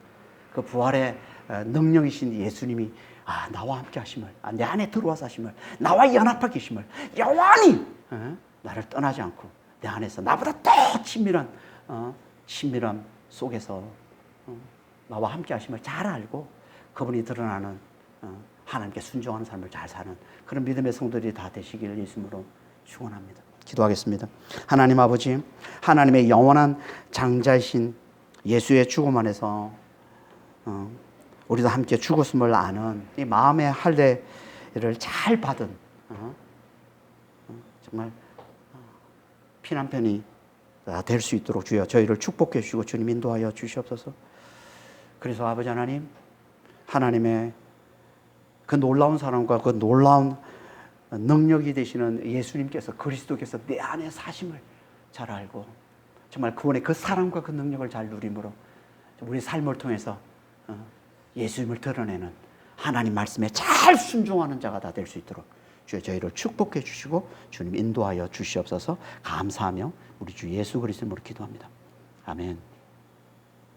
그 부활의 능력이신 예수님이 나와 함께 하심을, 내 안에 들어와서 하심을, 나와 연합하게 계심을, 영원히 나를 떠나지 않고 내 안에서 나보다 더 친밀한 친밀함 속에서 나와 함께 하심을 잘 알고, 그분이 드러나는 하나님께 순종하는 삶을 잘 사는 그런 믿음의 성도들이 다 되시기를 예수님으로 축원합니다. 기도하겠습니다. 하나님 아버지, 하나님의 영원한 장자이신 예수의 죽음 안에서 우리도 함께 죽었음을 아는 이 마음의 할례를 잘 받은 정말 피난편이 될 수 있도록 주여 저희를 축복해 주시고 주님 인도하여 주시옵소서. 그래서 아버지 하나님, 하나님의 그 놀라운 사랑과 그 놀라운 능력이 되시는 예수님께서, 그리스도께서 내 안에 사심을 잘 알고 정말 그분의 그 사랑과 그 능력을 잘 누림으로 우리 삶을 통해서 예수님을 드러내는, 하나님 말씀에 잘 순종하는 자가 다 될 수 있도록 주여 저희를 축복해 주시고 주님 인도하여 주시옵소서. 감사하며 우리 주 예수 그리스도 이름으로 기도합니다. 아멘.